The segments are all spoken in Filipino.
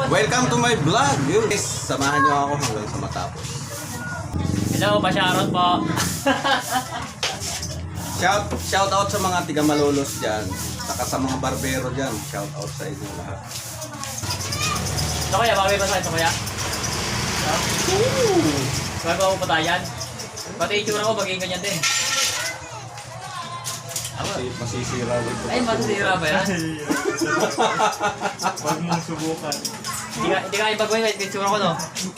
Welcome to my vlog. Yun. Guys, samahan nyo ako hanggang sa matapos. Hello, pa-shoutout po. Shout out sa mga tiga Malolos dyan. Saka sa mga barbero dyan. Shout out sa inyo lahat. Ito kuya, baka may basahin ito kuya? Bago ako patayan. Pati itsura ko, magiging ganyan din. Masisira rin. Ay, masisira ba yan? Huwag mong subukan. Hindi ka ipagawin kahit itsura ko, no?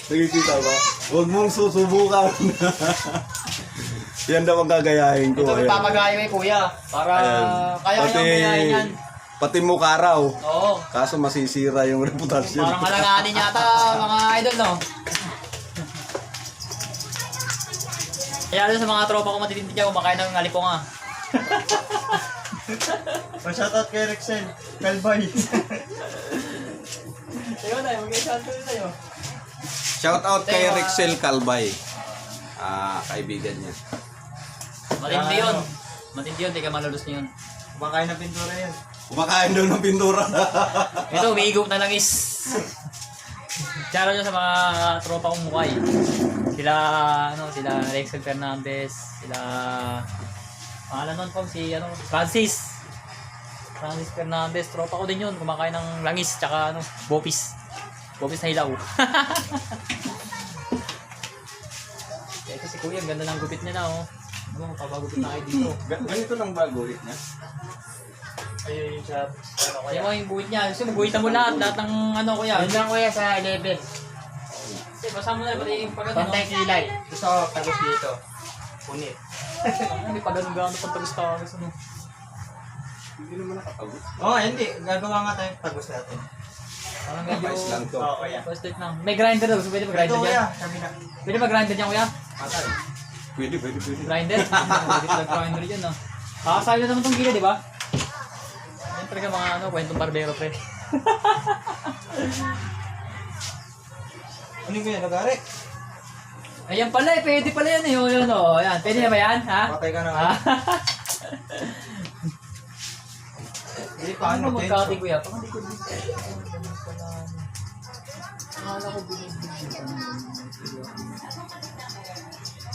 Nakikita ba? Huwag mong susubukan. Yan daw ang gagayahin ko. Ito may Ayan. papagaya may kuya. Para Ayan. kaya gayahin yan. Pati mukha raw. Oo. Kaso masisira yung reputasyon. Parang alanganin yata mga idol, no? Kaya doon sa mga tropa ko matitindi dyan, kumakain ng aliponga. Pa-shoutout kay Rexel. Kalbay. Ikaw tayo, mag-shoutout tayo. Shout out kay Rexel Calbay. Kaibigan niya. Matindi yun. Matindi yun, di ka malulus niya yun. Kumakain ng pintura yan. Kumakain daw ng pintura. Ito, umiigop na langis. Tsara nyo sa mga tropa kong mukha eh. Sila Rexel Fernandez, sila... Pangalan nun po, si Francis Fernandez, tropa ko din yun. Kumakain ng langis, tsaka bopis. Bopis na hilaw. Ito si Kuya, ang ganda ng gupit niya na oh. Ano, papagupit na kayo dito. Ganito lang ba guhit niya? Ayun yung shop. Ano Kaya mo yung guhit niya. Gusto mo guhitan mo lahat ng Kuya. Yun lang kuya sa 11. Kasi basa mo na, pati yung pagano. Pantay kilay. Gusto ko tagos dito. Punit. Hindi pa ganun gano'n pang tagos-tagos. Hindi naman nakatagot. Oo, hindi. Gagawa nga tayong tagos natin. Parang medyo... Vice lang to. Oo, kuya. First date lang. May grinder daw. Gusto pwede Ito mag-grinder kuya. dyan? Sabi na. Pwede mag-grinder dyan Kuya? Patay. Pwede. Grinder? Pwede mag-grinder dyan no? Kakasabi na naman itong gila, di ba? Yan talaga mga kwentong barbero pre. Ano yung kuya? Nagari? Ayan pala eh, pwede pala yan eh. Yun, oh. Ayan, pwede na ba yan? Ha? Patay ka na nga. Ha? Hindi pa Paano ano. magkati Kuya? Paano di ko dito? Akala ko binibigyan.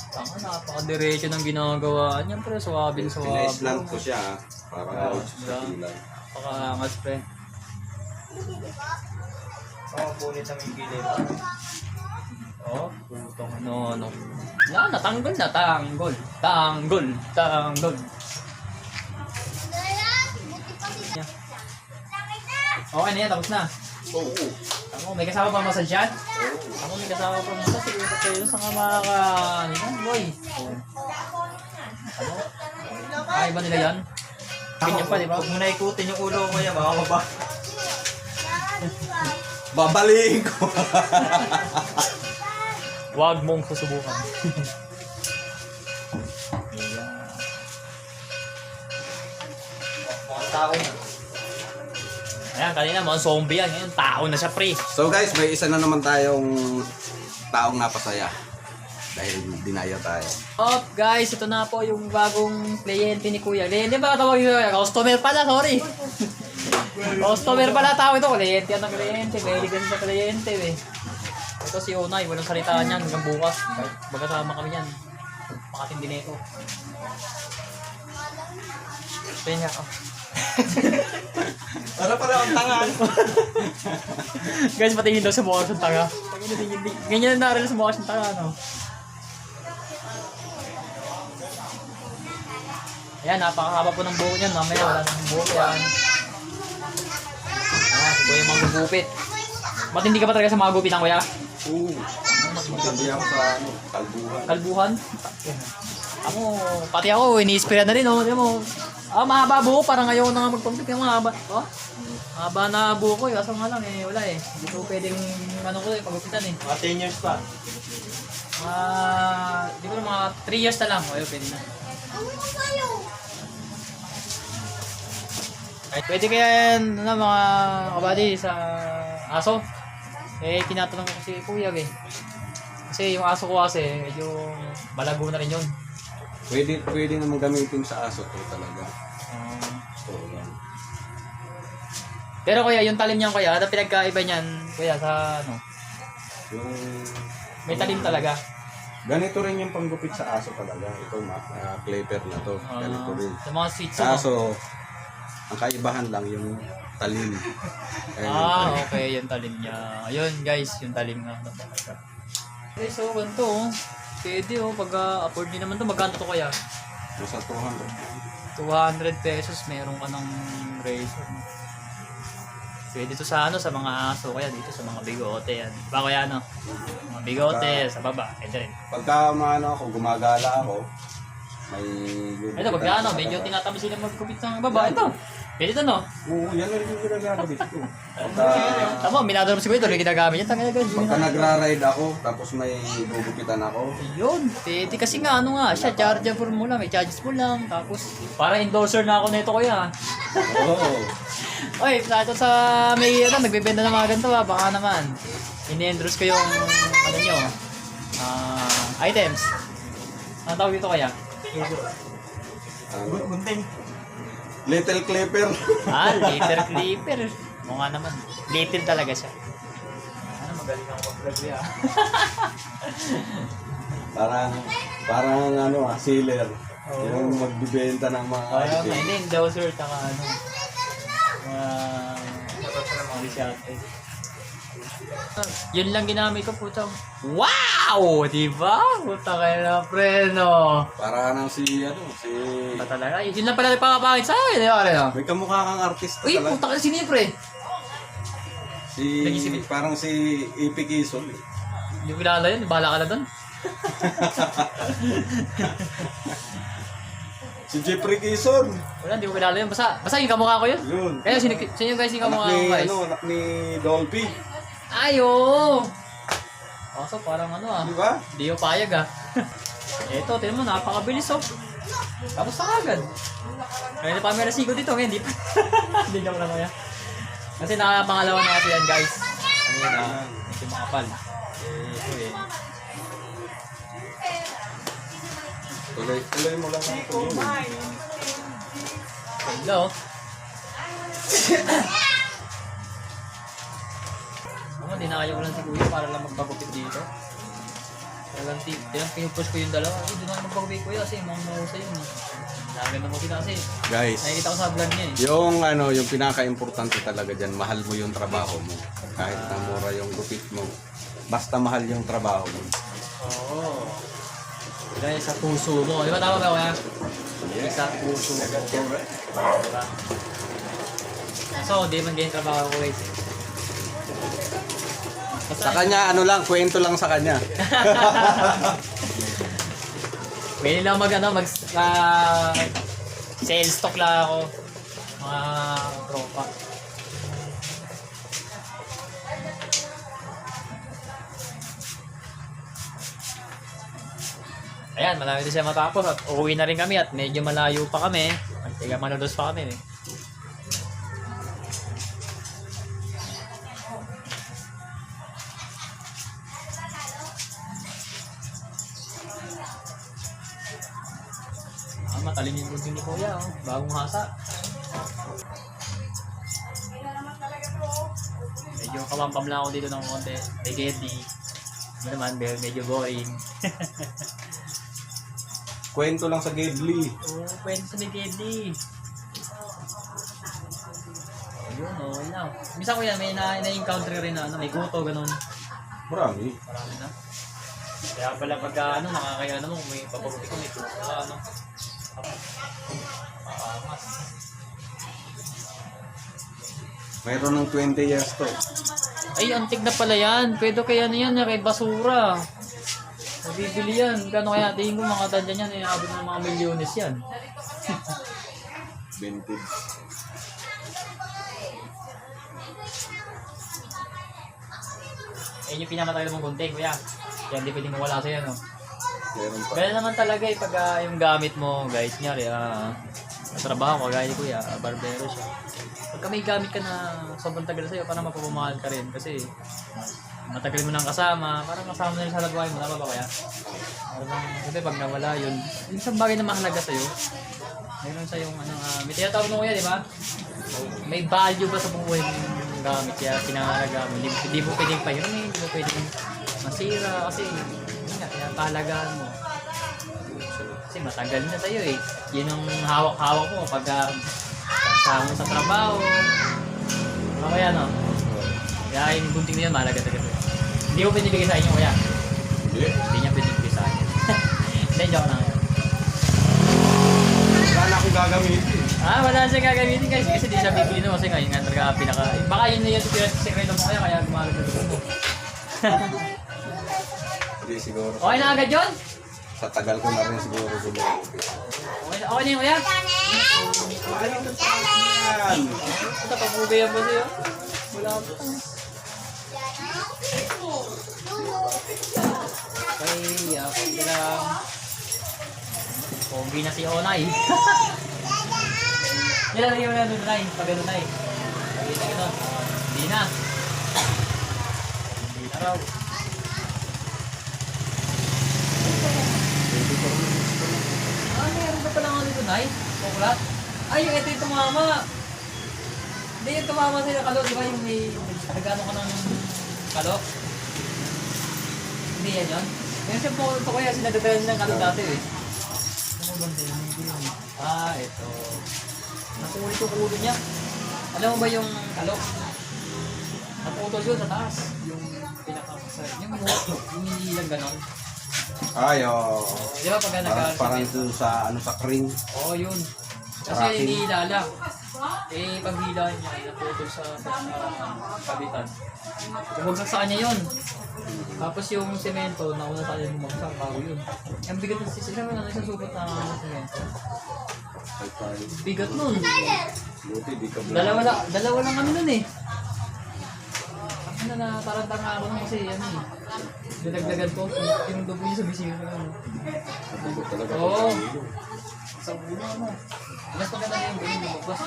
Tama, napaka-diretso ng ginagawa niya pre. Suwabing Pinays lang suwabing. ko siya. Para sa kilay. Paka-angas pre. Oo, punit ang yung gilid. Oh, putong ano. Natanggol. Okay na yan, tapos na. Oo. Ako, may kasama pa massage yan? Ako, may kasama pa massage. Sige, pagkayo sa mga boy. Ano? Ay ba nila yan? Ganyan pa, di ba? Huwag mo na ikutin yung ulo ko kuya. Baka ba? Babaliin ko. Huwag mong susubukan. Mga tao na. Ayan, kanina mga zombie yan. Ngayon, tao na siya, pre. So guys, may isa na naman tayong taong napasaya. Dahil dinaya tayo. Up, guys. Ito na po yung bagong kliyente ni Kuya. Kliyente ba tawagin ko? Customer pala, sorry. Customer pala tao ito. Kliyente yan ng kliyente. May ligan sa kliyente, eh. Ito si Onay. Walang salita niyan hanggang bukas. Kahit magkasama kami yan. Makatindi na ito. Kaya nga, Para pala ang tanga. guys, patingin daw sa mukha siyang tanga. Ganyan na narin sa mukha siyang tanga, no? Ayan, napakahaba po ng buhok niyan. Mamaya wala nang buhok yan. Ayan, si Kuya manggugupit. Matindi ka pa talaga sa mga gupitan, Kuya? Oo. Mas maganda ako sa kalbuhan. Kalbuhan? Ako, pati ako, ini-inspire na rin, no? Di mo, mahaba buhok, parang ayaw na nga magpagpit. Kaya mahaba, oh? Mahaba na buhok ko, kaso nga lang, wala eh. Hindi ko pwedeng, pagupitan eh. Mga 10 years pa. Di ko na mga 3 years na lang. O, pwede na. Ay, pwede kaya yan, mga kabady sa aso. Tinatanong ko si Kuya eh. Kasi yung aso ko kasi, medyo balago na rin yun. Pwede naman gamitin sa aso to talaga. So, yan. Pero kuya, yung talim niyan kuya, ano pinagkaiba niyan? kuya sa ano? Yung May talim talaga. ganito rin yung panggupit sa aso talaga. Ito clipper na to. Ganito rin. Sa mga sweets mo. Kaso, ang kaibahan lang yung talim. Okay, yung talim niya. Ayun guys, yung talim nga na talaga. Okay, so ganito oh. Pwede oh, pag afford niyo naman to, magkano to kaya? Nasa 200. 200 pesos meron ka ng razor. No? Pwede to sa ano, sa mga aso, kaya dito sa mga bigote yan. Diba kaya ano? Mga bigote, sa baba, ito rin. Pagka maano ako, gumagala ako, may Ito, pag ano, medyo tinatabi sila magkupit ng baba. Ito, pwede to no? Oo, yan rin yung ginagamit ko. Pagka, Tama, minador mo siguro ito, yung ginagamit yan. Tangina guys, pagka nagra-ride ako, tapos may gugupitan ako, yun, pwede kasi nga ano nga siya, chargeable mo lang, may charges mo lang, tapos para endorser na ako nito kuya. oo. Oy, ito sa may ano, nagbebenta ng mga ganito baka naman ini-endorse ko yung ano nyo, items. Ano tawag dito kaya? Gunting. Little clipper. Little clipper. Mukha naman, little talaga siya. Ano, magaling ako mag-vlog kuya. parang ano sealer. Yung magbibenta ng mga Parang items. hindi, endorser, taka ano. Mga shate. Yun lang ginamit ko puta. Wow! Diba? Puta kayo na preno. Para nang si Ba talaga? Yun lang pala nagpapakit sa akin. Diba rin? may kamukha kang artista Uy, talaga. puta ka sino yun pre? Parang si Ipi Quezon. Hindi ko kilala yun. Bahala ka na doon. Si Jeffrey Quezon. Wala, hindi ko kilala yun. Basta yung kamukha ko yun. Yun. Kaya sino guys yung kamukha ko guys? Anak ni Dolphy. Ayo! Kaso parang ano Di ba? Hindi yung payag Eto, tignan mo, napakabilis oh. Tapos na agad. Kaya na pa may nasigo dito, ngayon di pa. Hindi na lang kaya. Kasi nakapangalawa na kasi yan guys. Ano yun medyo makapal. Ito Tuloy mo lang ito yun. Hello. Ako, dinakayo ko lang si Kuya para lang magpagupit dito. Talagang pinupush ko yung dalawa. Ay, doon ako magpagupit Kuya kasi mga mahusay yun. Naganda mo kita kasi Guys, nakikita ko sa vlog niya eh. yung pinaka-importante talaga dyan, mahal mo yung trabaho mo. Kahit na mura yung gupit mo. Basta mahal yung trabaho mo. Oo. Dahil sa puso mo. Di ba tama ba Kuya? Sa puso mo. Diba? So, di man ganyan trabaho ko guys. Sa kanya, ano lang, kwento lang sa kanya. Pwede lang sales stock lang ako. Mga tropa. Ayan, malapit na siya matapos at uuwi na rin kami at medyo malayo pa kami. Tiga malulos pa kami eh. Matalim yung gunting ni Kuya, oh. Bagong hasa. Medyo kawampam lang ako dito ng konti. May Geddy. Ano naman, medyo boring. Kwento lang sa Gedli. Oo, pwede sa may Geddy. Ayun, okay lang. Misa ko yan, may na-encounter rin na may guto, ganun. Marami. Marami na. Kaya pala pagka nakakaya naman, may papaguti ko, may guto ka, Mayroon ng 20 years to. Ay, antik na pala yan. Pwede kaya na yan, kay basura. Mabibili yan. Gano'n kaya? Tingin ko mga tanda niyan, abot ng mga milyones yan. Vintage. Ayun yung pinamatagal mong gunting, kuya. Kaya hindi pwedeng mawala sa'yo, no? Meron pa. Ganun naman talaga eh, pag yung gamit mo, guys, nyari, sa trabaho ko, gaya ni kuya, barbero siya. Pagka may gamit ka na sobrang tagal sa'yo, parang mapapamahal ka rin. Kasi matagal mo nang kasama, parang kasama na rin sa lagway mo, tama ba kaya? Parang, kasi pag nawala yun, isang bagay na mahalaga sa'yo, mayroon sa'yong may tinatawag mo kuya, di ba? May value ba sa buhay mo yung gamit, kaya kinakalagaan mo. Hindi mo pwedeng pahirumin, hindi mo pwedeng masira kasi yun nga, kaya pahalagaan mo. Kasi matagal na sa'yo eh. Yun ang hawak-hawak mo pag kasama mo sa trabaho. Kaya no? Kaya yung gunting na yun, mahalaga talaga. Hindi mo pinibigay sa inyo kaya. Hindi niya pinibigay sa akin. Hindi, joke lang. Wala na akong gagamitin. Wala siya gagamitin guys kasi di siya bibili no kasi ngayon nga talaga pinaka baka yun na yung sekreto mo kaya gumamit ng dugo mo. Hindi siguro. Okay na agad yun? Sa tagal ko na rin siguro gumagupit. Okay na yun kuya? Yan! Ito papugayan ba sa'yo? Wala pa. Okay, ako sila. Pogi na si Onay. Nilalagay mo na doon na pag gano'n na Pag gano'n. Hindi na. Hindi na raw. Meron ba pala nga dito, Nay? Chocolate? Ay, ito yung tumama. Hindi yung tumama sa'yo kalo, di ba yung may nagano ka ng kalo? Hindi yan yun? Yan siya po, ito kaya sinadadalan ng kalo dati eh. Ano ba din? Ito. Nakulit yung ulo niya. Alam mo ba yung kalo? Naputol yun sa taas. Yung pinaka-sa... Yung hindi lang ganon. Ay, oo. Di ba pag Parang dun sa, sa crane. Oo, yun. Kasi Tracking. hindi hilala. Eh, pag hila niya, naputol sa kabitan. Bumagsak sa kanya yun. Tapos yung semento, nauna sa kanya bumagsak, bago yun. Ang bigat ng sila mo na isang supot na semento. Bigat nun. Buti, di ka Dalawa lang kami nun eh. Ano na, tarantang ako nun kasi ano eh. Dinagdagan ko, yung dugo niya sa bisiro ko. Oo. Sa bulo mo. Mas maganda yung ganyan yung magbas.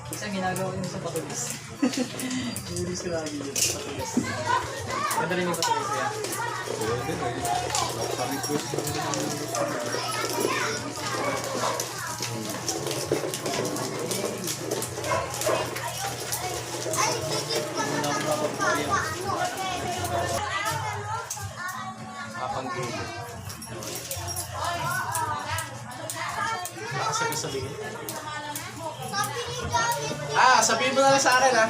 Isang ginagawa yun sa patulis. Iulis ko lagi yun sa patulis. Ganda rin yung patulis kaya. Sabi-sabihin. Sabihin mo na lang sa akin ha.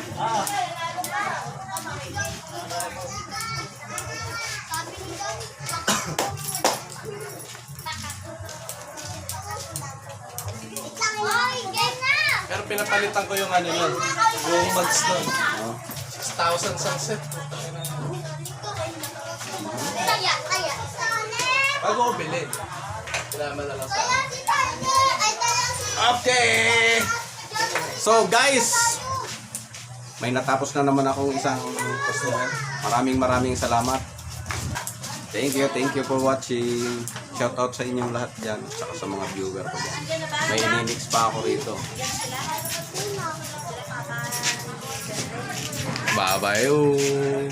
Pero pinapalitan ko yung ano yun. Yung mags nun. 6,000 sa set. Bago ko bili. Kailangan na lang sa akin. Okay! So guys, may natapos na naman akong isang customer. Maraming salamat. Thank you for watching. Shout out sa inyong lahat dyan, saka sa mga viewer ko dyan. May ininix pa ako rito. Bye-bye.